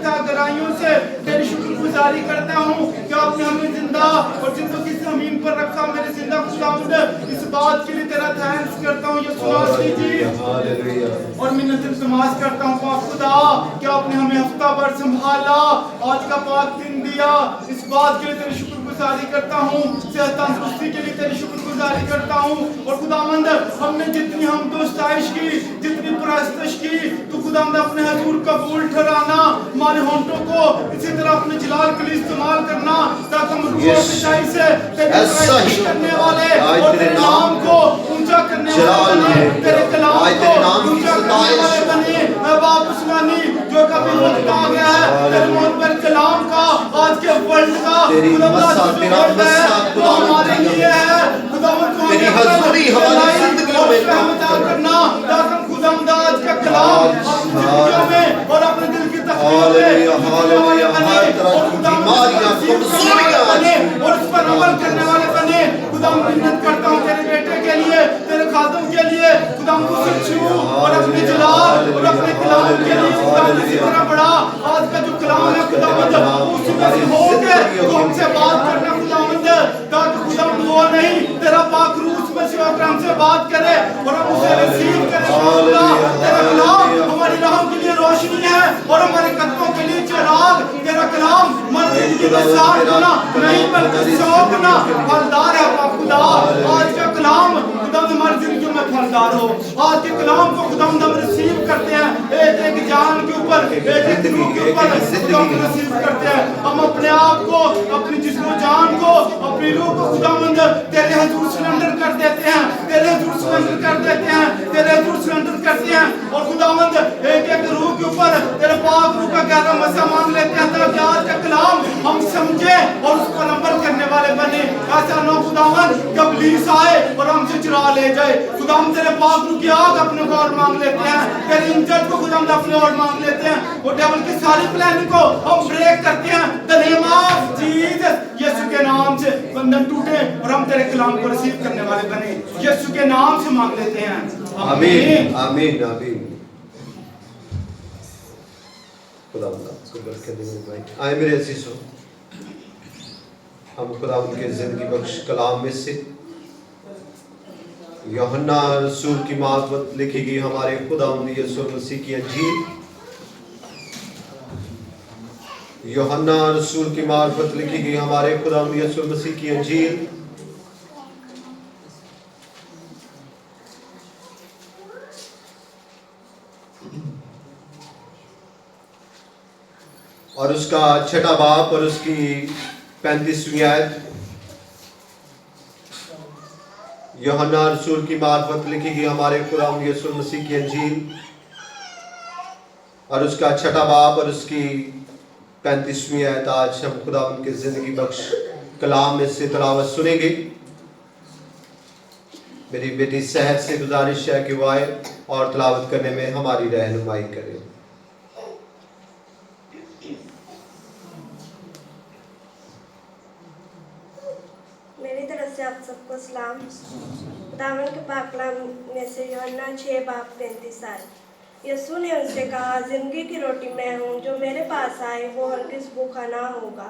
तथा गहराइयों से तेरी शुक्रगुजारी करता हूँ कि आपने हमें जिंदा और जिंदगी जमीन पर रखा। मेरे जिंदा खुदावंद, इस बात के लिए तेरा थैंक्स करता हूँ यीशु जी, और मिन्नत इल्तिमास करता हूँ पाक खुदा कि आपने हमें हफ्ता भर संभाला, आज का पाक दिन दिया। इस बात के लिए तेरी शुक्रगुजारी करता हूँ, सेहत तंदुरुस्ती के लिए तेरी शुक्रगुजारी करता हूँ। और खुदावंद, हमने जितनी हमदोस्ताइश की, जितनी परस्तश की, तो खुदावंद अपने हजूर कबूल ठहराना, हमारे होंठों को इसी तरह अपने जलाल के लिए इस्तेमाल करना, ताकि हम रूह और सच्चाई से तेरी परस्तिश करने वाले और तेरे नाम को ऊंचा करने वाले बने, तेरे कलाम को ऊंचा करने वाले बने। बाप उस्मानी, जो कभी वक्त आ गया है तेरे मोहब्बत कलाम का, आज के वर्ल्ड का तो हमारे लिए है। खुदावंद, तेरी हजूरी हमारी जिंदगियों में काम करना, ताकि हम खुदावंद आज का कलाम अपनी जिंदगियों में और अपने दिल की तस्वीर में हर तरह की बीमारियां, कमजोरियां और उस पर अमल करने वाले बने। खुदावंद, मिन्नत करता हूँ तेरे बेटे के लिए, तेरे खादम के लिए, खुदावंद उसे छू और अपने जलाल और अपने कलाम के लिए खुदावंद इसी तरह बड़ा आज का जो कलाम है खुदावंद, उसी में से होके तो हमसे बात करना खुदावंद, ताकि खुदावंद वो नहीं तेरा पाक रूह में से होकर हमसे बात करे और हम उसे रिसीव करें। तेरा कलाम हमारी राहों के लिए रोशनी है और हमारे कदमों के लिए चिराग। तेरा कलाम हमारी जिंदगी में साथ होना नहीं बल्कि शौक होना फलदार है पाक खुदा। आज का कलाम खुदावंद हमारी जिंदगी में फलदार हो। आज के कलाम को खुदावंद हम रिसीव करते हैं, एक एक जान के ऊपर, एक एक रूह के ऊपर खुदावंद रिसीव करते हैं। हम अपने आप को, अपनी जिस्म जान को, अपनी रूह को खुदावंद तेरे हजूर सरेंडर कर देते हैं, तेरे हजूर सरेंडर कर देते हैं, तेरे हजूर सरेंडर करते हैं। और खुदावंद एक एक रूह के ऊपर तेरे पाक रूह का गहरा मसा मांग लेते हैं, ताकि आज का कलाम हम समझे और उस पर अमल करने वाले बने। ऐसा ना खुदावंद कब इब्लीस आए और हमसे चुरा ले जाए। खुदावंद तेरे पाक रूह की आग अपने को और मांग लेते हैं, तेरी इंजन को खुदावंद अपने और मांग लेते हैं, और डेविल की सारी प्लानिंग को हम ब्रेक करते हैं। द नेम ऑफ जीसस, यीशु के नाम से बंधन टूटे और हम तेरे कलाम को रिसीव करने वाले बने। यीशु के नाम से मांग लेते हैं, आमीन आमीन आमीन। खुदावंद आपको बरकत दे मेरे भाई। आए मेरे अजीजों, हम खुदावंद के जिंदगी बख्श कलाम में से यूहन्ना रसूल की मार्फत लिखी गई हमारे खुदावंद यीशु मसीह की अंजील, यूहन्ना रसूल की मार्फत लिखी गई हमारे खुदावंद यीशु मसीह की अंजील और उसका छठा बाब और उसकी 35वीं आयत। यूहन्ना रसूल की मार्फत लिखी गई हमारे खुदावंद यीशु मसीह की अंजील और उसका छठा बाब और उसकी 35वीं आयत। आज हम खुदावंद के जिंदगी बख्श कलाम में से तिलावत सुनेंगे। मेरी बेटी सहर से गुजारिश है कि वो आए और तिलावत करने में हमारी रहनुमाई करे। मेरी तरफ से आप सबको सलाम। खुदावंद के पाक कलाम में से यूहन्ना 6:35। यीशु ने उनसे कहा, जिंदगी की रोटी मैं हूँ, जो मेरे पास आए वो हरगिज़ भूखा ना होगा,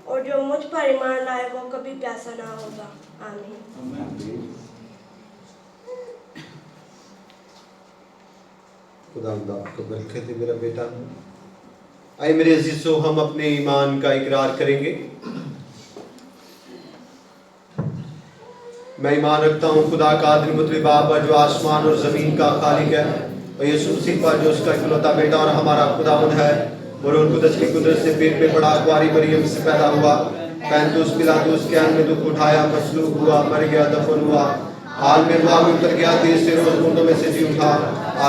और जो मुझ पर ईमान लाए वो कभी प्यासा ना होगा। आमीन। खुदावंद आपको बरकत दे मेरा बेटा। आइए मेरे अजीजों, हम अपने ईमान का इकरार करेंगे। मैं ईमान रखता हूँ खुदा का आदिल मुतलक बाप जो आसमान और ज़मीन का खालिक है, और यीशु मसीह पर जो उसका इकलौता बेटा और हमारा खुदावंद है, और रूह कुदस की कुदरत से पेट में पड़ा, कुंवारी मरियम से पैदा हुआ, पैंतुस पिलातुस के अन्न में दुख उठाया, मसलूब हुआ, मर गया, दफन हुआ, हाल में वहाँ में उतर गया, तीसरे रोज मुर्दों में से जी उठा,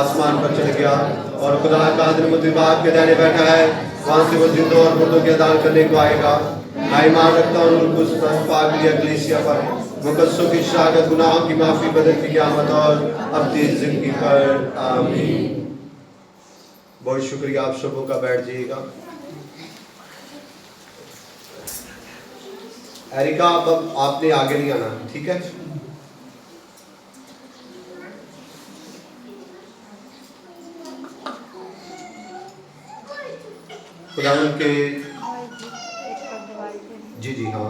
आसमान पर चढ़ गया, और खुदा का आदिल मुतलक बाप के दाहिने बैठा है, वहाँ से वो जिंदों और मुर्दों के अदाल करने को आएगा। मैं ईमान रखता हूँ उनको पाक कलीसिया पर, मुकद्दसों की शहादत, गुनाहों की माफ़ी, बदल की क़यामत और अब्दी ज़िंदगी पर। आमीन। बहुत शुक्रिया, आप सबों का। बैठ जाइएगा। एरिका, अब आपने आगे नहीं आना, ठीक है? खुदावन के जी जी हाँ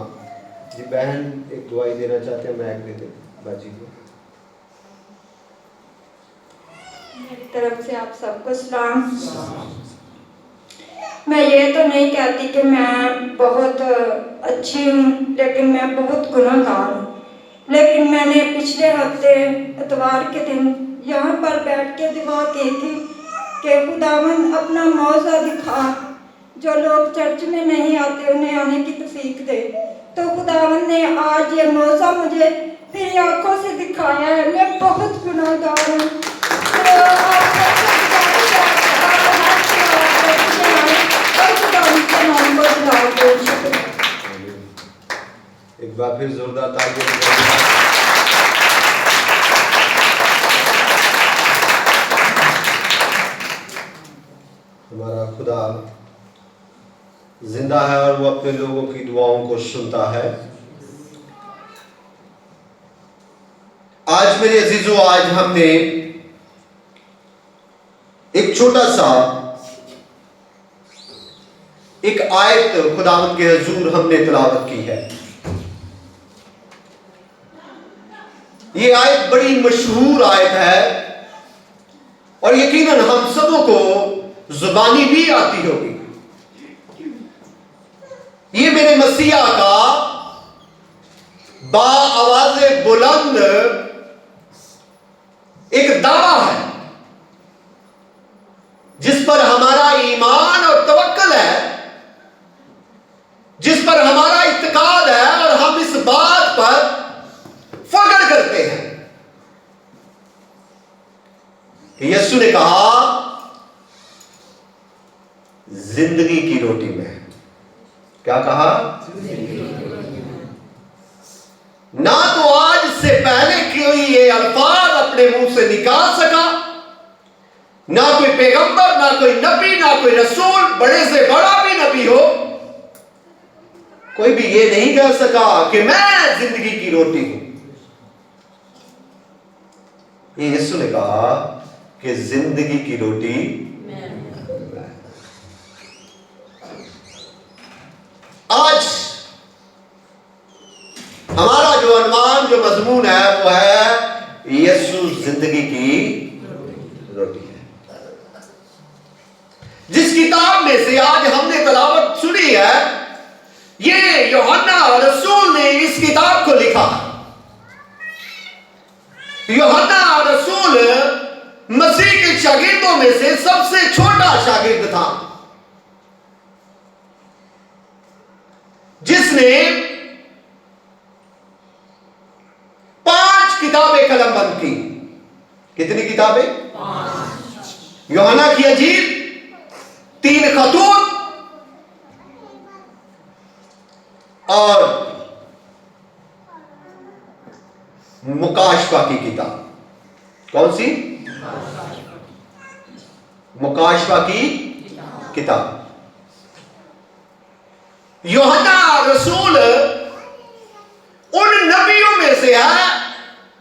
जी बहन एक दुआई देना चाहते हैं, मैं दे दे बाजी को। मेरी तरफ से आप सबको सलाम। मैं ये तो नहीं कहती कि मैं बहुत अच्छी हूँ, लेकिन मैं बहुत गुनाहगार हूँ। लेकिन मैंने पिछले हफ्ते इतवार के दिन यहाँ पर बैठ के दुआ की थी कि खुदावंद अपना मौजा दिखा, जो लोग चर्च में नहीं आते उन्हें आने की तौफीक दे। तो खुदावंद ने आज ये मौजा मुझे मेरी आंखों से दिखाया है। मैं बहुत गुनाहगार हूँ। तो आप एक बार फिर जोरदार तालियां। हमारा खुदा जिंदा है और वो अपने लोगों की दुआओं को सुनता है। आज मेरे अजीजों, आज हमने एक छोटा सा एक आयत खुदावंद के हुजूर हमने तिलावत की है। ये आयत बड़ी मशहूर आयत है और यकीनन हम सबों को जुबानी भी आती होगी। ये मेरे मसीहा का बाआवाज़े बुलंद एक दावा है जिस पर हमारा ईमान और तवक्कल है, जिस पर हमारा इत्तेकाद है और हम इस बात पर फख्र करते हैं कि यीशु ने कहा जिंदगी की रोटी में। क्या कहा? ना तो आज से पहले कोई ये अल्फाज अपने मुंह से निकाल सका, ना कोई पैगंबर, ना कोई नबी, ना कोई रसूल, बड़े से बड़ा भी नबी हो, कोई भी ये नहीं कह सका कि मैं जिंदगी की रोटी हूं। ये यीशु ने कहा कि जिंदगी की रोटी आज हमारा जो अनुमान, जो मजमून है वो है यीशु जिंदगी की रोटी है। जिस किताब में से आज हमने तलावत सुनी है, ये यूहन्ना रसूल ने इस किताब को लिखा। यूहन्ना रसूल मसीह के शागिर्दों में से सबसे छोटा शागिर्द था, जिसने 5 किताबें कलमबंद की। कितनी किताबें? 5। यूहन्ना की अंजील, 3 खतूत और मुकाशफा की किताब। कौन सी? मुकाशफा की किताब। यूहन्ना रसूल उन नबियों में से है,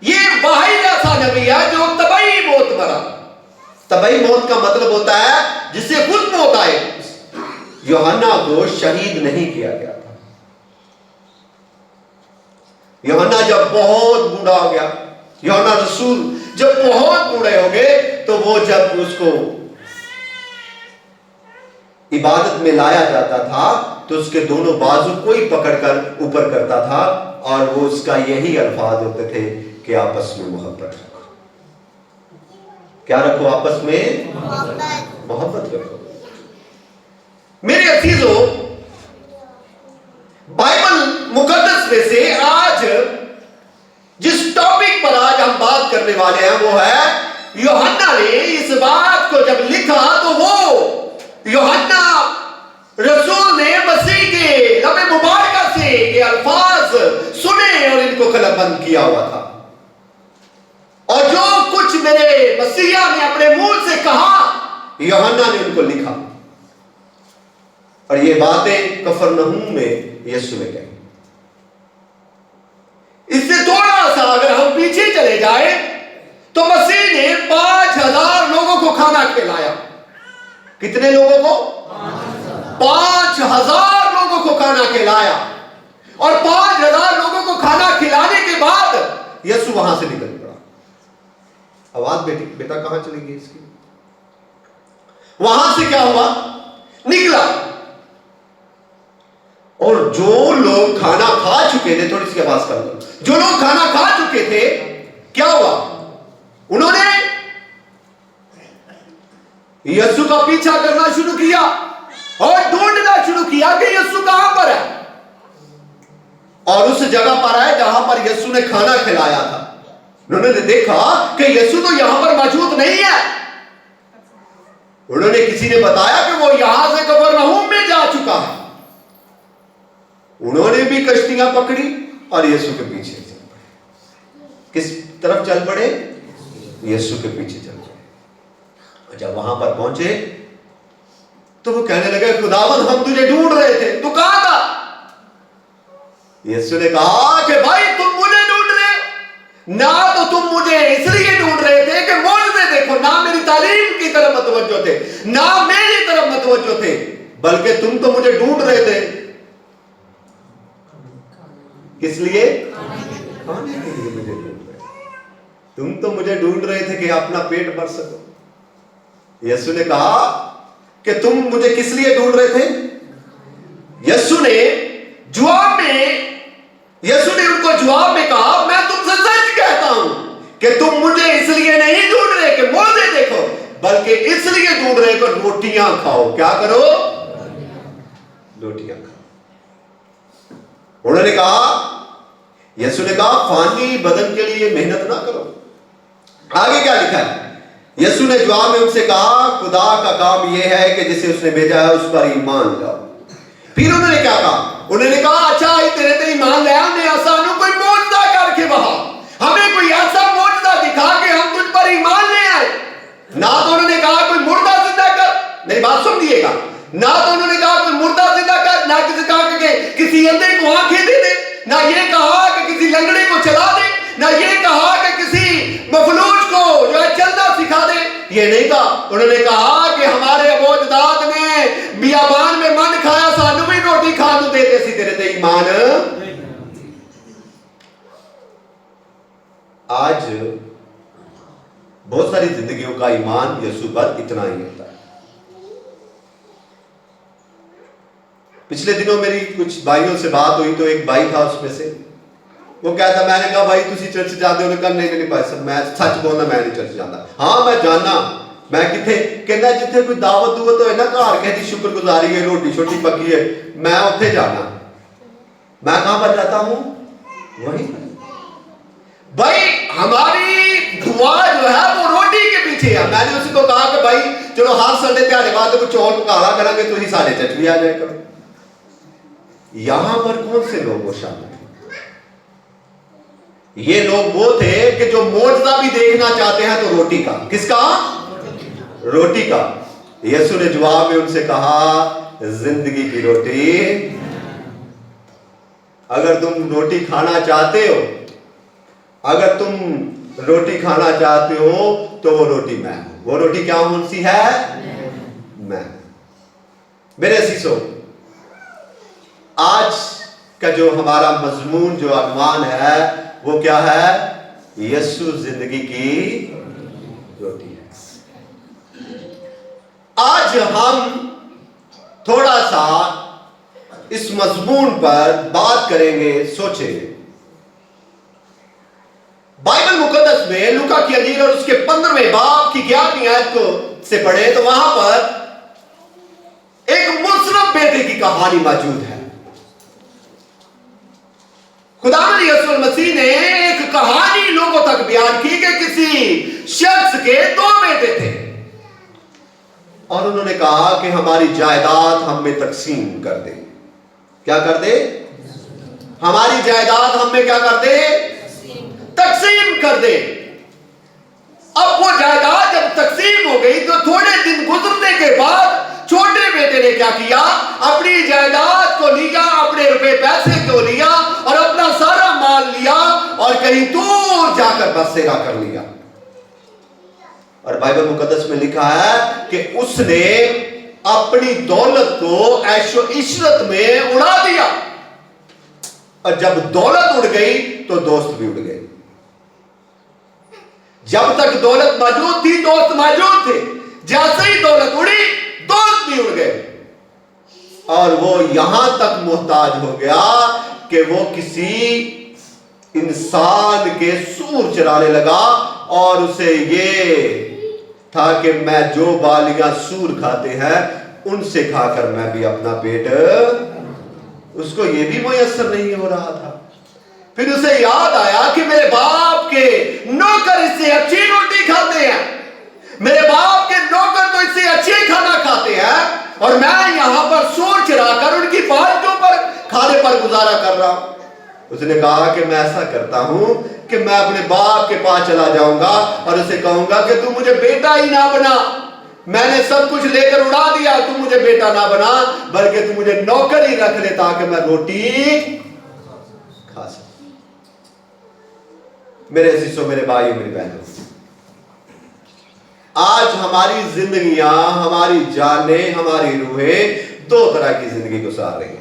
ये वाहिद ऐसा नबी है जो तबई मौत मरा। तबई मौत का मतलब होता है जिससे खुद मौत आए। यूहन्ना को शहीद नहीं किया गया था। यूहन्ना जब बहुत बूढ़ा हो गया, यूहन्ना रसूल जब बहुत बूढ़े हो गए, तो वो जब उसको इबादत में लाया जाता था तो उसके दोनों बाजू कोई पकड़कर ऊपर करता था और वो उसका यही अल्फाज होते थे कि आपस में मोहब्बत रखो। क्या रखो? आपस में मोहब्बत रखो। मेरे अजीजों, बाइबल मुकद्दस में से आज जिस टॉपिक पर आज हम बात करने वाले हैं वो है यूहन्ना ने इस बात को जब लिखा तो वो यूहन्ना रसूल ने मसीह के लबे मुबारक से ये अल्फाज सुने और इनको कलमबंद किया हुआ था। और जो कुछ मेरे मसीहा ने अपने मुंह से कहा, यूहन्ना ने उनको लिखा। और ये बातें कफरनहूम में यीशु ने कही। इससे थोड़ा सा अगर हम पीछे चले जाए तो मसीह ने 5000 लोगों को खाना खिलाया। कितने लोगों को? 5,000 लोगों को खाना खिलाया, और 5,000 लोगों को खाना खिलाने के बाद यीशु वहां से निकल पड़ा। आवाज बेटा कहां चली गई इसकी? वहां से क्या हुआ? निकला, और जो लोग खाना खा चुके थे, थोड़ी सी आवाज कर दो, जो लोग खाना खा चुके थे, क्या हुआ? उन्होंने यीशु का पीछा करना शुरू किया और ढूंढना शुरू किया कि यीशु कहां पर है, और उस जगह पर है जहां पर यीशु ने खाना खिलाया था। उन्होंने देखा कि यीशु तो यहां पर मौजूद नहीं है। उन्होंने, किसी ने बताया कि वो यहां से कफरनहूम में जा चुका है। उन्होंने भी कश्तियां पकड़ी और यीशु के पीछे चल पड़े। किस तरफ चल पड़े? यीशु के पीछे चल पड़े। जब वहां पर पहुंचे तो वो कहने लगे, खुदावंद हम तुझे ढूंढ रहे थे, तू कहां था? यीशु ने कहा कि भाई तुम मुझे ढूंढ रहे ना, तो तुम मुझे इसलिए ढूंढ रहे थे कि मुझे देखो, ना मेरी तालीम की तरफ मतवज्जो थे, ना मेरी तरफ मतवज्जो थे, बल्कि तुम तो मुझे ढूंढ रहे थे किस लिए? खाने के लिए मुझे ढूंढ रहे थे। तुम तो मुझे ढूंढ रहे थे कि अपना पेट भर सको। यीशु ने कहा कि तुम मुझे किस लिए ढूंढ रहे थे? यीशु ने जवाब में कहा, मैं तुमसे सच कहता हूं कि तुम मुझे इसलिए नहीं ढूंढ रहे कि मुझे देखो, बल्कि इसलिए ढूंढ रहे कि रोटियां खाओ। क्या करो? रोटियां खाओ। उन्होंने कहा, यीशु ने कहा, फानी बदन के लिए मेहनत ना करो। आगे क्या लिखा है? यीशु ने जवाब में उनसे कहा, खुदा का काम यह है कि जिसे उसने भेजा है उस पर ईमान लाओ। फिर उन्होंने क्या कहा? उन्होंने कहा, अच्छा तेरे ते ईमान लाया, हमने आसानों कोई मोजदा करके बहा, हमें कोई ऐसा मोजदा दिखा कि हम तुझ पर ईमान ले आए। ना तो उन्होंने कहा कोई मुर्दा जिंदा कर, मेरी बात सुनिएगा, ना तो उन्होंने कहा कोई मुर्दा जिंदा कर, ना किसी कहा कि किसी अंधे को आंखें दे दे, ना ये कहा कि किसी लंगड़े को चला दे, ना ये कहा कि किसी मफलूज को जो है चलना सिखा दे। ये नहीं कहा। उन्होंने कहा कि हमारे अबोजदाद ने बियाबान में मन खाया, सानू भी रोटी खानू देते सी, तेरे ते ईमान। आज बहुत सारी जिंदगियों का ईमान यीशु पर इतना ही होता है। पिछले दिनों मेरी कुछ भाइयों से बात हुई तो एक भाई था, उसमें से वो कहता, मैंने कहा भाई तुसी चर्च जाते हो? कहा नहीं भाई साहब, मैं सच बोलना, मैं नहीं चर्च जाता। हाँ मैं जाना। मैं किथे? कहना जिथे कोई दावत दुवत होए ना, घर कहती शुक्रगुजारी है, रोटी छोटी पकी है, मैं उत्थे जाना। मैं कहां पर जाता हूं? वहीं। भाई हमारी दुआ जो है वो रोटी के पीछे है। मैंने उसको कहा कि भाई चलो हर संडे त्यारे बाद को चौल पकाला करेंगे, तुम साढ़े चर्च भी आ जाए करो। यहां पर कौन से लोग वो शामिल? ये लोग वो थे कि जो मौजदा भी देखना चाहते हैं तो रोटी का। किसका? रोटी का। यीशु ने जवाब में उनसे कहा, जिंदगी की रोटी। अगर तुम रोटी खाना चाहते हो, अगर तुम रोटी खाना चाहते हो तो वो रोटी मैं हूं। वो रोटी क्या कौन सी है? मैं। मेरे असीसों, आज का जो हमारा मजमून, जो अनवान है, वो क्या है? यीशु जिंदगी की रोटी है। आज हम थोड़ा सा इस मजमून पर बात करेंगे, सोचेंगे। बाइबल मुकद्दस में लूका की अंजील और उसके 15वें बाब की 11वीं आयत को से पढ़े तो वहां पर एक मुसरफ बेटे की कहानी मौजूद है। खुदावंद यीशु मसीह ने एक कहानी लोगों तक बयान की कि किसी शख्स के 2 बेटे थे और उन्होंने कहा कि हमारी जायदाद हम में तकसीम कर दे। क्या कर दे? हमारी जायदाद हम में क्या कर दे? तकसीम कर दे। अब वो जायदाद जब तकसीम हो गई तो थोड़े दिन गुजरने के बाद छोटे बेटे ने क्या किया? अपनी जायदाद को लिया, अपने रुपए पैसे को लिया और अपना सारा माल लिया और कहीं दूर जाकर बसेरा कर लिया। और बाइबल मुकद्दस में लिखा है कि उसने अपनी दौलत को ऐशो इशरत में उड़ा दिया, और जब दौलत उड़ गई तो दोस्त भी उड़ गए। जब तक दौलत मौजूद थी दोस्त मौजूद थे, जैसे ही दौलत उड़ी दोस्त भी उड़ गए, और वो यहां तक मोहताज हो गया कि वो किसी इंसान के सूर चराने लगा, और उसे ये था कि मैं जो बालियां सूर खाते हैं उनसे खाकर मैं भी अपना पेट, उसको ये भी मुयस्सर नहीं हो रहा था। फिर उसे याद आया कि मेरे बाप के नौकर इससे अच्छी रोटी खाते हैं, मेरे बाप के नौकर तो इससे अच्छे खाना खाते हैं, और मैं यहां पर सूर चराकर उनकी बातों पर खाने पर गुजारा कर रहा हूं। उसने कहा कि मैं ऐसा करता हूं कि मैं अपने बाप के पास चला जाऊंगा और उसे कहूंगा कि तू मुझे बेटा ही ना बना, मैंने सब कुछ लेकर उड़ा दिया, तू मुझे बेटा ना बना, बल्कि तू मुझे नौकर ही रख ले ताकि मैं रोटी खा सकूं। मेरे शिष्यों, मेरे भाइयों, मेरी बहनों, आज हमारी जिंदगियां, हमारी जानें, हमारी रूहें दो तरह की जिंदगी गुजार रही हैं।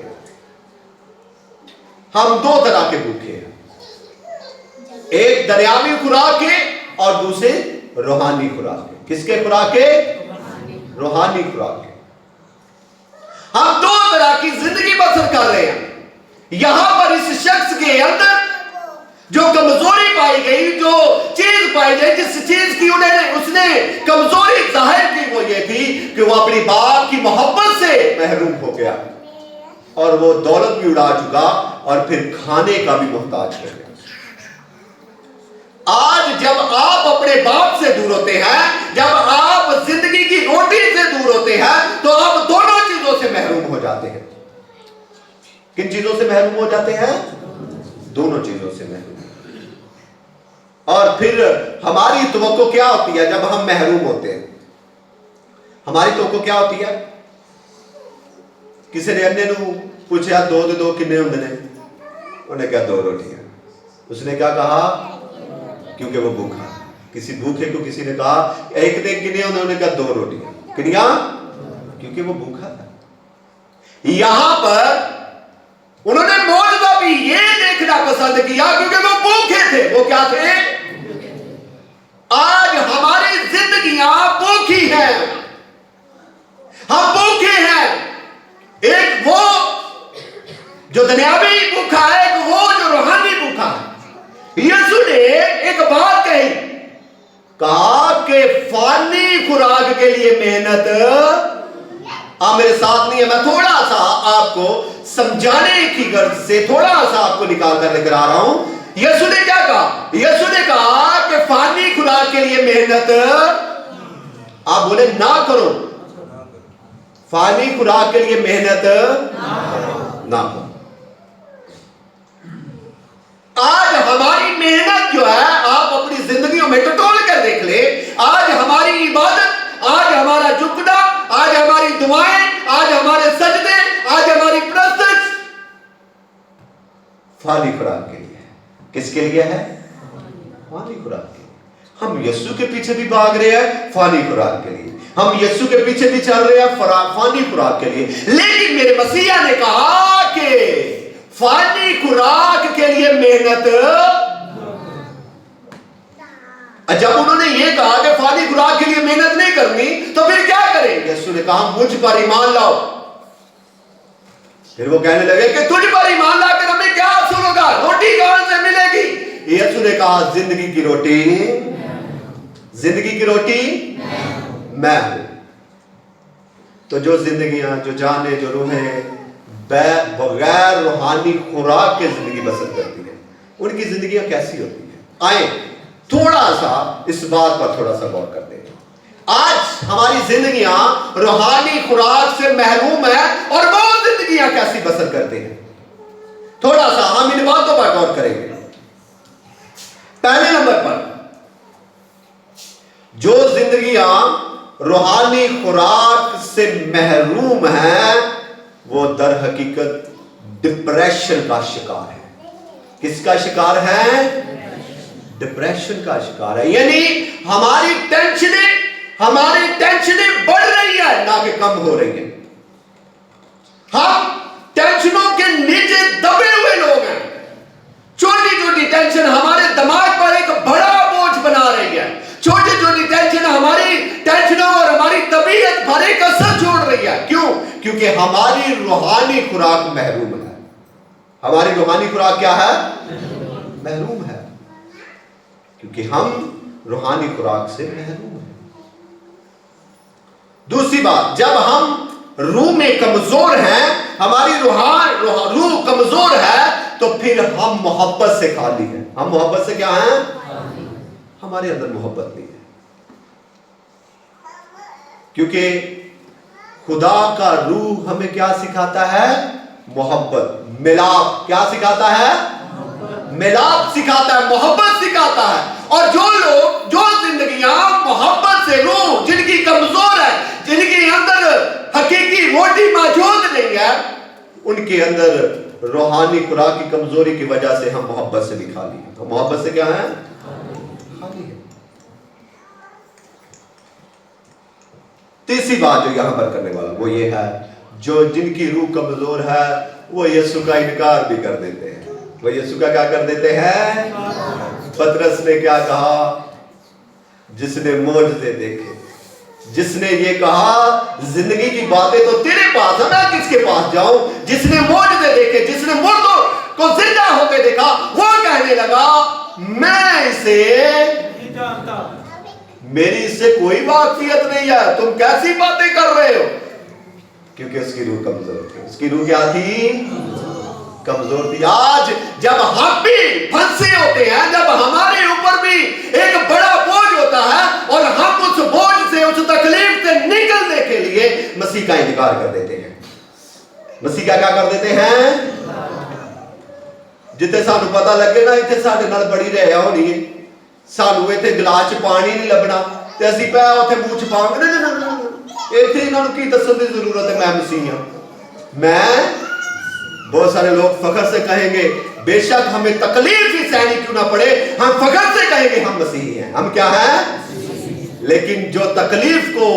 हम दो तरह के भूखे हैं, एक दरियावी खुराक के और दूसरे रूहानी खुराक के। किसके खुराक के? रूहानी खुराक के। हम दो तरह की जिंदगी बसर कर रहे हैं। यहां पर इस शख्स के अंदर जो कमजोरी पाई गई, जो चीज पाई गई, जिस चीज की उसने कमजोरी जाहिर की, वो ये थी कि वो अपनी बाप की मोहब्बत से महरूम हो गया, और वो दौलत भी उड़ा चुका और फिर खाने का भी मोहताज हो गया। आज जब आप अपने बाप से दूर होते हैं, जब आप जिंदगी की रोटी से दूर होते हैं, तो आप दोनों चीजों से महरूम हो जाते हैं। किन चीजों से महरूम हो जाते हैं? दोनों चीजों से महरूम। और फिर हमारी तवक्को क्या होती है जब हम महरूम होते हैं? हमारी तवक्को क्या होती है? किसी ने अन्य पूछा दो दे दो किन्ने होंगे ने, उन्हें क्या दो रोटियां। उसने क्या कहा? क्योंकि वो भूखा। किसी भूखे को किसी ने कहा एक दिन किन्ने होंगे, उन्हें क्या दो रोटियां। किनिया? क्योंकि वो भूखा था। यहां पर उन्होंने मौजूदा भी ये देखना पसंद किया क्योंकि वो भूखे थे। वो क्या थे? आज हमारी जिंदगियां भूखी हैं, हम भूखे हैं। एक वो जो दुनियावी भूखा है, एक वो जो रूहानी भूखा है। यीशु ने एक बात कही, कहा कि फानी खुराक के लिए मेहनत, आप मेरे साथ नहीं है, मैं थोड़ा सा आपको समझाने की गर्ज से थोड़ा सा आपको निकाल कर लेकर आ रहा हूं। यीशु ने क्या कहा? यीशु ने कहा कि फानी खुराक के लिए मेहनत आप बोले ना करो, फानी खुराक के लिए मेहनत ना करो। आज हमारी मेहनत जो है, आप अपनी जिंदगियों में टटोल कर देख ले, आज हमारी इबादत, आज हमारा झुकना, आज हमारी दुआएं, आज हमारे सजदे, आज हमारी प्रस्तुत फानी खुराक के लिए है। किसके लिए है? फानी खुराक के लिए। हम यीशु के पीछे भी भाग रहे हैं फानी खुराक के लिए, हम यीशु के पीछे भी चल रहे हैं फानी खुराक के लिए। लेकिन मेरे मसीहा ने कहा कि फानी खुराक के लिए मेहनत, जब उन्होंने ये कहा कि फानी खुराक के लिए मेहनत नहीं करनी, तो फिर क्या करें? यीशु ने कहा मुझ पर ईमान लाओ। फिर वो कहने लगे कि तुझ पर ईमान लाकर हमें क्या हासिल होगा, रोटी कहां से मिलेगी? यीशु ने कहा जिंदगी की रोटी, जिंदगी की रोटी मैं हूं। तो जो जिंदगियां, जो जाने, जो रूहें बगैर रूहानी खुराक के जिंदगी बसर करती है, उनकी जिंदगियां कैसी होती है? आए थोड़ा सा इस बात पर थोड़ा सा गौर करते हैं। आज हमारी जिंदगियां रूहानी खुराक से महरूम है, और वो जिंदगियां कैसी बसर करते हैं, थोड़ा सा हम इन बातों पर गौर करेंगे। पहले नंबर पर, जो जिंदगियां रूहानी खुराक से महरूम है, वो दर हकीकत डिप्रेशन का शिकार है। किसका शिकार है? डिप्रेशन का शिकार है। यानी हमारी टेंशनें, हमारी टेंशनें बढ़ रही है ना कि कम हो रही है। हम टेंशनों के नीचे दबे हुए लोग हैं। छोटी छोटी टेंशन हमारे दिमाग पर एक बड़ा बोझ बना रही है। छोटी छोटी टेंशन हमारी टेंशनों और हमारी तबीयत पर एक असर छोड़ रही है। क्यों? क्योंकि हमारी रूहानी खुराक महरूम है। हमारी रूहानी खुराक क्या है? महरूम है, क्योंकि हम रूहानी खुराक से महरूम हैं। दूसरी बात, जब हम रूह में कमजोर हैं, हमारी रूह कमजोर है, तो फिर हम मोहब्बत से खाली हैं। हम मोहब्बत से क्या हैं? हमारे अंदर मोहब्बत नहीं है, क्योंकि खुदा का रूह हमें क्या सिखाता है? मोहब्बत, मिलाप। क्या सिखाता है? मिलाप सिखाता है, मोहब्बत सिखाता है। और जो लोग, जो जिंदगियां मोहब्बत से, रूह जिनकी कमजोर है, जिनके अंदर हकीकी रोटी मौजूद नहीं है, उनके अंदर रूहानी खुराक की कमजोरी की वजह से हम मोहब्बत से भी खाली हैं। तो मोहब्बत से क्या है? खाली है। तीसरी बात जो यहां पर करने वाला वो ये है, जो जिनकी रूह कमजोर है वो यीशु का इनकार भी कर देते हैं। वो यीशु का क्या कर देते हैं? पतरस ने क्या कहा? जिसने मोजज़े देखे, जिसने ये कहा जिंदगी की बातें तो तेरे पास है, मैं किसके पास जाऊं? जिसने मोजज़े देखे, जिसने मुर्दों को जिंदा होते देखा, वो कहने लगा मैं इसे नहीं जानता, मेरी इससे कोई वाकफियत नहीं है। तुम कैसी बातें कर रहे हो? क्योंकि उसकी रूह कमजोर थी। उसकी रूह क्या थी? कमजोर थी। आज जब हम भी फंसे होते हैं, जब हमारे ऊपर भी एक बड़ा बोझ होता है और हम उस बोझ से, उस तकलीफ से निकलने के लिए मसीह का इनकार कर देते हैं। मसीह का क्या कर देते हैं? जिते सानू पता लगे ना इतने साडे नाल बड़ी रहा होनी है, सानू इतने गिलास च पानी नहीं लभना ते असीं पै उत्थे मूंह च पावांगे ना, इत्थे इन्हां नूं की दस्सण दी जरूरत है मैं मसीह हां। मैं, बहुत सारे लोग फखर से कहेंगे, बेशक हमें तकलीफ ही सहनी क्यों ना पड़े, हम फखर से कहेंगे हम मसीही हैं। हम क्या हैं? लेकिन जो तकलीफ को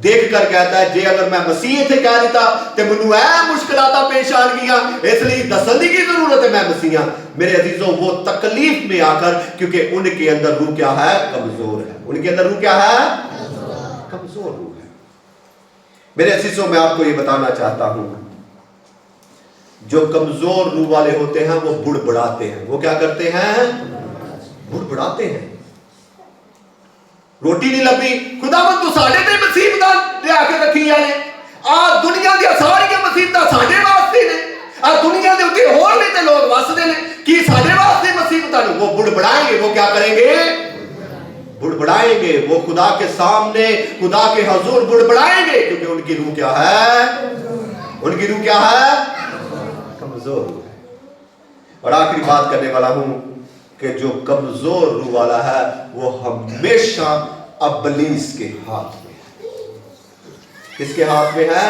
देख कर कहता है जे अगर मैं मसीह थे कह देता तो मैनू ऐ मुश्किलात पेश आ गया, इसलिए दसन की जरूरत है मैं मसीह हां। मेरे अजीजों, वो तकलीफ में आकर, क्योंकि उनके अंदर रूह क्या है? कमजोर है। उनके अंदर रूह क्या है? कमजोर रूह है। मेरे अजीजों, मैं आपको ये बताना चाहता हूं, जो कमजोर रूह वाले होते हैं वो बुड़बुड़ाते हैं। वो क्या करते हैं? बुड़बुड़ाते हैं। रोटी नहीं लभी, खुदावंद तू साडे ते मुसीबत ले आके रखी है। आ दुनिया दी सारी मुसीबत साडे वास्ते ने, आ दुनिया दे उत्ते होर भी ते लोग वसदे ने, कि साडे वास्ते मुसीबतां ने। वो बुड़बुड़ाएंगे। वो क्या करेंगे? बुड़बुड़ाएंगे। वो खुदा के सामने, खुदा के हुजूर बुड़बुड़ाएंगे, क्योंकि उनकी रूह क्या है? उनकी रूह क्या है? कमजोर रूह है। और आखिरी बात करने वाला हूं कि जो कमजोर रूह वाला है वो हमेशा अबलीस के हाथ में है। किसके हाथ में है?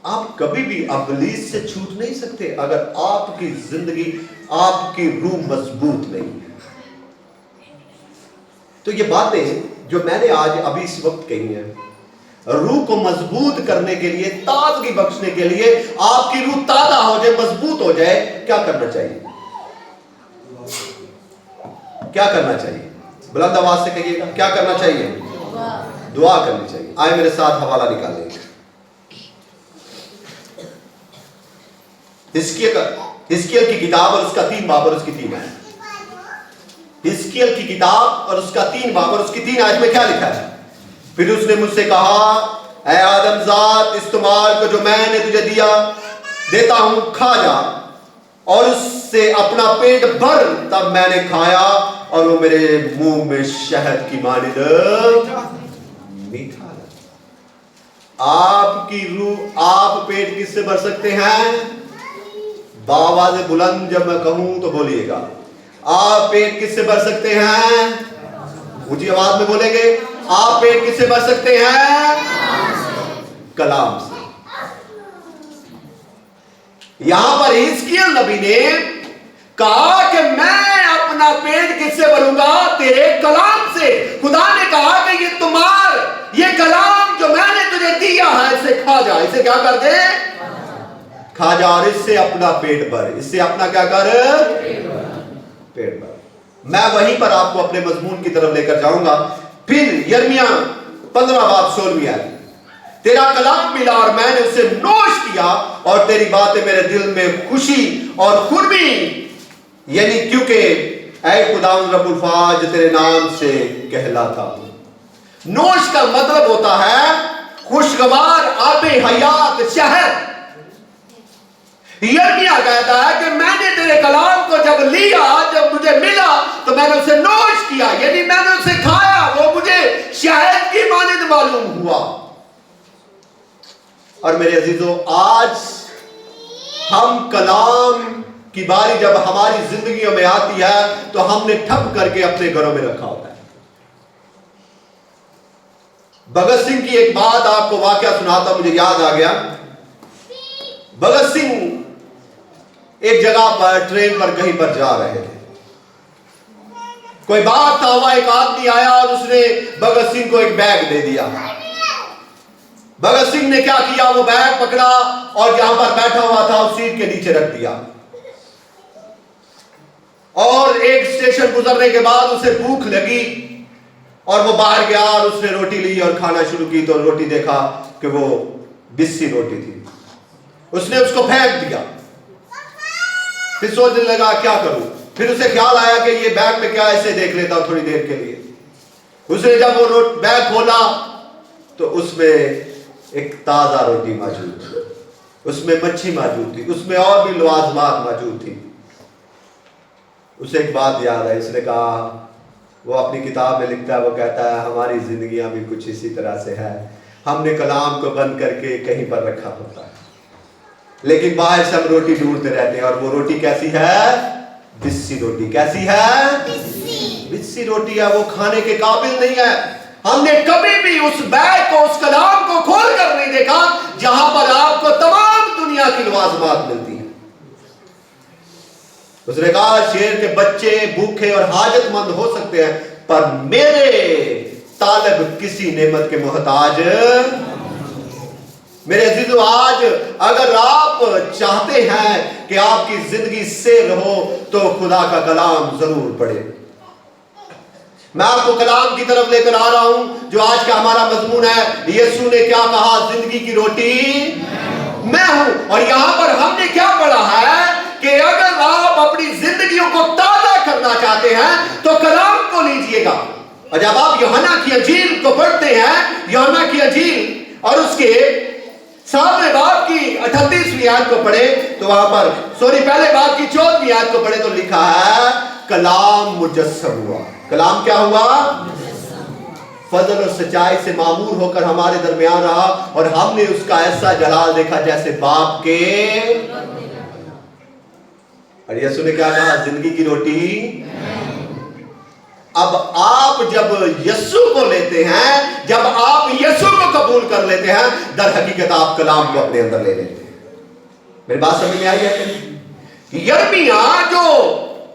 आप कभी भी अबलीस से छूट नहीं सकते अगर आपकी जिंदगी, आपकी रूह मजबूत नहीं है। तो ये बातें जो मैंने आज अभी इस वक्त कही हैं, रूह को मजबूत करने के लिए, ताजगी बख्शने के लिए, आपकी रूह ताजा हो जाए, मजबूत हो जाए, क्या करना चाहिए? क्या करना चाहिए? बुलंद आवाज से कहिएगा, क्या करना चाहिए? दुआ करनी चाहिए। आए मेरे साथ हवाला निकालेंगे। हिजकिय्याह की किताब और उसका 3 बाब और उसकी 3 आयत। हिजकिय्याह की किताब और उसका 3 बाब और उसकी 3 आयत में क्या लिखा है? फिर उसने मुझसे कहा, ऐ आदमजात, इस तुम्हार को जो मैंने तुझे देता हूं खा जा, और उससे अपना पेट भर। तब मैंने खाया और वो मेरे मुंह में शहद की मानिंद मीठा लगा। आपकी रूह, आप पेट किससे भर सकते हैं? आवाज़ बुलंद जब मैं कहूं तो बोलिएगा। आप पेट किससे भर सकते हैं? ऊंची आवाज में बोलेंगे। आप पेट किससे भर सकते हैं? कलाम से। यहां पर हिजकिय्याह नबी ने कहा कि मैं अपना पेट किससे भरूंगा? तेरे कलाम से से खुदा ने कहा कि ये कलाम जो मैंने तुझे दिया है इसे खा जा, इसे क्या कर दे, खा जा और इससे अपना पेट भर, इससे अपना क्या कर, पेट भर। मैं वहीं पर आपको अपने मजमून की तरफ लेकर जाऊंगा। फिर यिर्मयाह 15 बाब 16 आयत, तेरा कलाम मिला और मैंने उसे नोश किया और तेरी बातें मेरे दिल में खुशी और खुरमी, यानी क्योंकि ऐ खुदावंद रब्बुल फाज तेरे नाम से कहलाता हूं। नोश का मतलब होता है खुशगवार आबे हयात शहर। यिर्मयाह कहता है कि मैंने तेरे कलाम को जब लिया, जब मुझे मिला तो मैंने उसे नोश किया, यानी मैंने उसे खाया, वो मुझे शहद की मानिंद मालूम हुआ। और मेरे अजीजों, आज हम कलाम की बारी जब हमारी जिंदगियों में आती है तो हमने ठप करके अपने घरों में रखा होता है। भगत सिंह की एक बात आपको वाकया सुनाता, मुझे याद आ गया। भगत सिंह एक जगह पर ट्रेन पर कहीं पर जा रहे थे, कोई बात था हुआ, एक आदमी आया और उसने भगत सिंह को एक बैग दे दिया। भगत सिंह ने क्या किया, वो बैग पकड़ा और जहां पर बैठा हुआ था उस सीट के नीचे रख दिया। और एक स्टेशन गुजरने के बाद उसे भूख लगी और वो बाहर गया और उसने रोटी ली और खाना शुरू की, तो रोटी देखा कि वो बिस्सी रोटी थी, उसने उसको फेंक दिया। फिर सोचने लगा क्या करूं, फिर उसे ख्याल आया कि ये बैग में क्या, ऐसे देख लेता हूं थोड़ी देर के लिए। उसने जब वो बैग खोला तो उसमें एक ताजा रोटी मौजूद थी, उसमें मच्छी मौजूद थी, उसमें और भी लवाजमात मौजूद थी। उसे एक बात याद है, उसने कहा, वो अपनी किताब में लिखता है, वो कहता है हमारी जिंदगियां भी कुछ इसी तरह से है। हमने कलाम को बंद करके कहीं पर रखा होता है, लेकिन बाहर से हम रोटी ढूंढते रहते हैं, और वो रोटी कैसी है, बिस्सी रोटी। कैसी है, बिस्सी रोटी है, वो खाने के काबिल नहीं है। हमने कभी भी उस बैग को, उस कलाम को खोल कर नहीं देखा जहां पर आपको तमाम दुनिया की लवाजमात मिलती है। उसने कहा शेर के बच्चे भूखे और हाजतमंद हो सकते हैं, पर मेरे तालिब किसी नेमत के मोहताज। मेरे अजीजों, आज अगर आप चाहते हैं कि आपकी जिंदगी सेव हो तो खुदा का कलाम जरूर पढ़े। मैं आपको कलाम की तरफ लेकर आ रहा हूं जो आज का हमारा मजमून है। यीशु ने क्या कहा, जिंदगी की रोटी मैं हूं। और यहां पर हमने क्या पढ़ा है कि अगर आप अपनी जिंदगियों को ताजा करना चाहते हैं तो कलाम को लीजिएगा। और जब आप यूहन्ना की अंजील को पढ़ते हैं, यूहन्ना की अंजील और उसके 7वें बाब की 38वीं आयत को पढ़े तो वहां पर, पहले बाब की 14वीं आयत को पढ़े तो लिखा है कलाम मुजस्सम हुआ। कलाम क्या हुआ, फजल और सच्चाई से मामूर होकर हमारे दरमियान रहा और हमने उसका ऐसा जलाल देखा जैसे बाप के। और यीशु ने क्या कहा, जिंदगी की रोटी। अब आप जब यीशु को लेते हैं, जब आप यीशु को कबूल कर लेते हैं, दर हकीकत आप कलाम को अपने अंदर ले लेते हैं। मेरी बात समझ में आई है? यिर्मयाह जो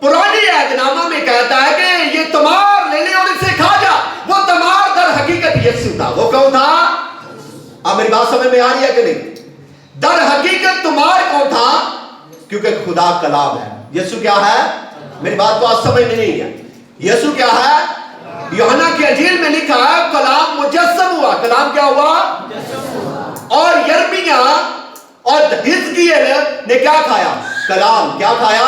पुरानी ऐतनामा में कहता है कि ये तमार ले ले और इसे खा जा, वो तमार दर हकीकत यीशु था। वो कौन था? अब मेरी बात समझ में आ रही है कि नहीं? दर हकीकत तमार कौन था? क्योंकि खुदा कलाम है। यीशु क्या है? मेरी बात को आज समझ नहीं है। यीशु क्या है? यूहन्ना की अंजील में लिखा है कलाम मुजस्सम हुआ। कलाम क्या हुआ? और यिर्मयाह और हिजकिय्याह ने क्या खाया? कलाम। क्या खाया?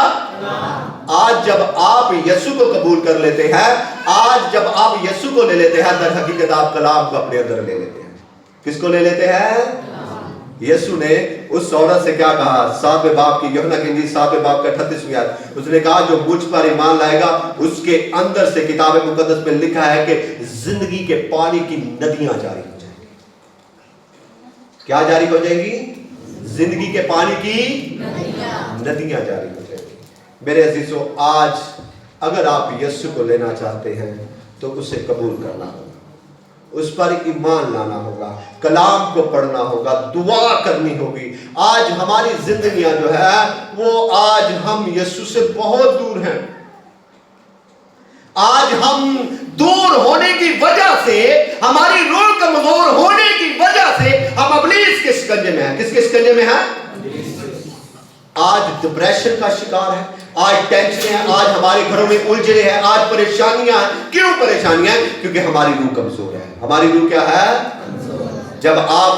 आज जब आप यीशु को कबूल कर लेते हैं, आज जब आप यीशु को ले लेते हैं, दर हकीकत आप कलाम को अपने अंदर ले लेते हैं। किसको ले लेते हैं? यीशु ने उस औरत से क्या कहा? 7वें बाब की, यूहन्ना की अंजील 7वें बाब का 38वीं आयत, उसने कहा जो मुझ पर ईमान लाएगा उसके अंदर से, किताब मुकद्दस में लिखा है कि जिंदगी के पानी की नदियां जारी हो जाएंगी। क्या जारी हो जाएंगी? जिंदगी के पानी की नदियां जारी हो जाएंगी। मेरे अजीजों, आज अगर आप यीशु को लेना चाहते हैं तो उसे कबूल करना होगा, उस पर ईमान लाना होगा, कलाम को पढ़ना होगा, दुआ करनी होगी। आज हमारी जिंदगियां जो है वो, आज हम यीशु से बहुत दूर हैं। आज हम दूर होने की वजह से, हमारी रूह कमजोर होने की वजह से हम इब्लीस के शिकंजे में हैं। किसके शिकंजे में हैं? आज डिप्रेशन का शिकार है, आज टेंशन है, आज हमारे घरों में उलझने हैं, आज परेशानियां हैं। क्यों परेशानियां हैं? क्योंकि हमारी रूह कमजोर है। हमारी रूह क्या है? जब आप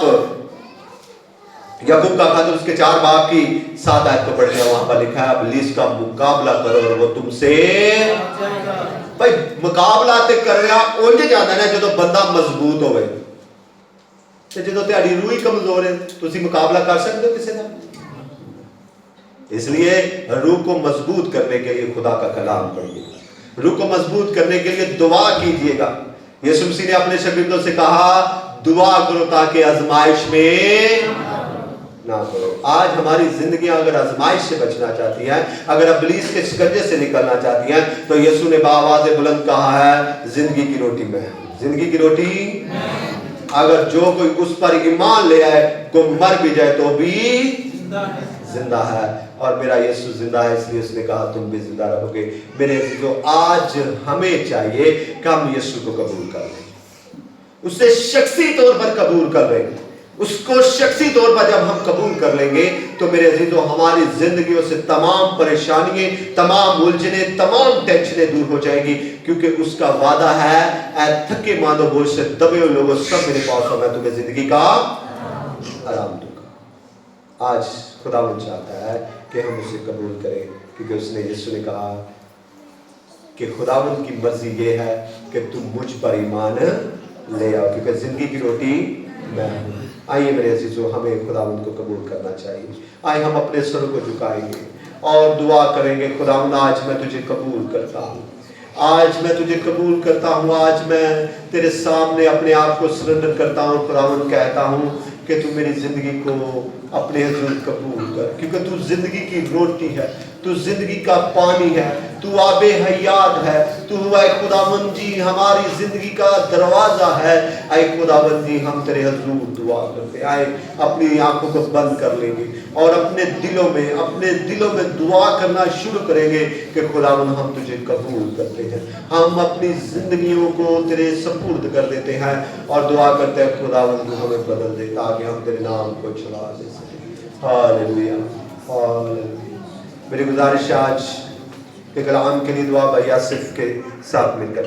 याकूब का खत उसके 4 बाब की 7 आयत को पढ़ते हैं, वहां पर लिखा है इब्लीस का मुकाबला करो और वो तुमसे भाई मुकाबला ते कर रहा उंज जाता है जो बंदा मजबूत होवे ते जो तुम्हारी रूह ही कमजोर है तुसी मुकाबला कर सकते हो किसी का? इसलिए रूह को मजबूत करने के लिए खुदा का कलाम पढ़िए, रूह को मजबूत करने के लिए दुआ कीजिएगा। यीशु मसीह ने अपने शागिर्दों से कहा दुआ करो ताकि आजमाइश में ना करो। आज हमारी जिंदगियां अगर आजमाइश से बचना चाहती हैं, अगर इब्लीस के शिकंजे से निकलना चाहती हैं, तो यीशु ने बाआवाज़ बुलंद कहा है जिंदगी की रोटी मैं हूं। जिंदगी की रोटी अगर जो कोई उस पर ईमान ले आए को मर भी जाए तो भी जिंदा है, और मेरा यीशु जिंदा है, इसलिए उसने कहा तुम भी जिंदा रहोगे। मेरे अजीजों, आज हमें चाहिए कि हम यीशु को कबूल कर लें, उसे शख्सी तौर पर कबूल कर लें। उसको शख्सी तौर पर जब हम कबूल कर लेंगे तो मेरे अजीजों हमारी जिंदगियों से तमाम परेशानियां, तमाम उलझने, तमाम टेंशनें दूर हो जाएंगी, क्योंकि उसका वादा है ऐ थके मांदो बोझ से दबे हुए लोगों सब मेरे पास आओ, मैं तुम्हें जिंदगी का आराम दूंगा। आज खुदा चाहता है कि हम उसे कबूल करें, क्योंकि उसने यीशु ने कहा कि खुदावंद की मर्जी ये है कि तुम मुझ पर ईमान ले आओ, क्योंकि जिंदगी की रोटी मैं हूं। आइए मेरे अजीजों, हमें खुदावंद को कबूल करना चाहिए। आइए हम अपने सर को झुकाएंगे और दुआ करेंगे, खुदावंद आज मैं तुझे कबूल करता हूँ, आज मैं तुझे कबूल करता हूँ, आज मैं तेरे सामने अपने आप को सरेंडर करता हूँ। खुदावंद कहता हूँ कि तू मेरी जिंदगी को अपने हुजूर कबूल कर, क्योंकि तू जिंदगी की रोटी है, तू जिंदगी का पानी है, तू आबे हयात है, तू ऐ खुदावंद जी हमारी जिंदगी का दरवाजा है। ऐ खुदावंद जी हम तेरे हुजूर दुआ करते, आए अपनी आंखों को बंद कर लेंगे और अपने दिलों में दुआ करना शुरू करेंगे कि खुदावंद हम तुझे कबूल करते हैं, हम अपनी जिंदगियों को तेरे सपुर्द कर देते हैं और दुआ करते हैं खुदावंद तू हमें बदल दे ताकि हम तेरे नाम को चला दे सके। Hallelujah, hallelujah. मेरी गुजारिश आज के कलाम के लिए दुआ भाई आसिफ के साथ मिलकर